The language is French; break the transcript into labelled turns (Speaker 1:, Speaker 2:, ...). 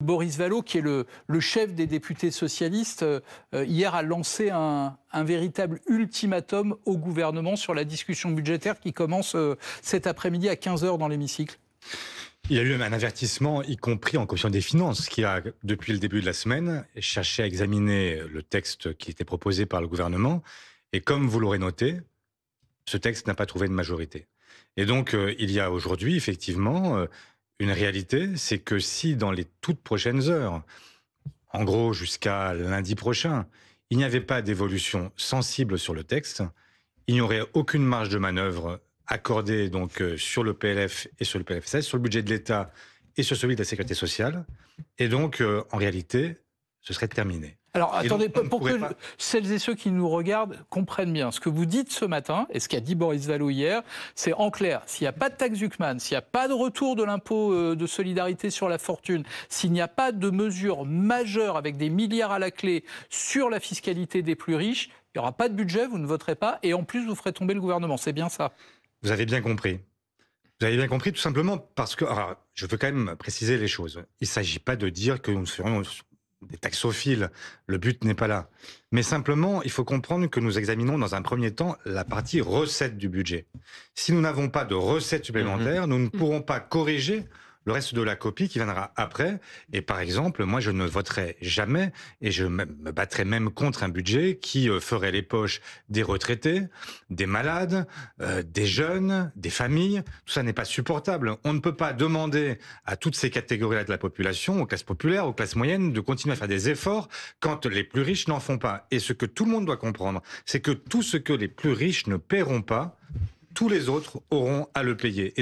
Speaker 1: Boris Vallaud, qui est le chef des députés socialistes, hier a lancé un véritable ultimatum au gouvernement sur la discussion budgétaire qui commence cet après-midi à 15 h dans l'hémicycle.
Speaker 2: Il y a eu un avertissement, y compris en commission des finances, qui a, depuis le début de la semaine, cherché à examiner le texte qui était proposé par le gouvernement. Et comme vous l'aurez noté, ce texte n'a pas trouvé de majorité. Et donc, il y a aujourd'hui, effectivement, une réalité, c'est que si dans les toutes prochaines heures, en gros jusqu'à lundi prochain, il n'y avait pas d'évolution sensible sur le texte, il n'y aurait aucune marge de manœuvre accordée donc sur le PLF et sur le PLFSS, sur le budget de l'État et sur celui de la Sécurité sociale. Et donc, en réalité, ce serait terminé.
Speaker 1: Alors, attendez,
Speaker 2: donc,
Speaker 1: pour que celles et ceux qui nous regardent comprennent bien, ce que vous dites ce matin, et ce qu'a dit Boris Vallaud hier, c'est en clair, s'il n'y a pas de taxe Zuckman, s'il n'y a pas de retour de l'impôt de solidarité sur la fortune, s'il n'y a pas de mesures majeures avec des milliards à la clé sur la fiscalité des plus riches, il n'y aura pas de budget, vous ne voterez pas, et en plus, vous ferez tomber le gouvernement. C'est bien ça?
Speaker 2: Vous avez bien compris. Vous avez bien compris, tout simplement parce que... Alors, je veux quand même préciser les choses. Il ne s'agit pas de dire que nous serions des taxophiles, le but n'est pas là. Mais simplement, il faut comprendre que nous examinons dans un premier temps la partie recette du budget. Si nous n'avons pas de recettes supplémentaires, nous ne pourrons pas corriger le reste de la copie qui viendra après. Et par exemple, moi je ne voterai jamais, et je me battrai même contre un budget qui ferait les poches des retraités, des malades, des jeunes, des familles. Tout ça n'est pas supportable. On ne peut pas demander à toutes ces catégories-là de la population, aux classes populaires, aux classes moyennes, de continuer à faire des efforts quand les plus riches n'en font pas. Et ce que tout le monde doit comprendre, c'est que tout ce que les plus riches ne paieront pas, tous les autres auront à le payer.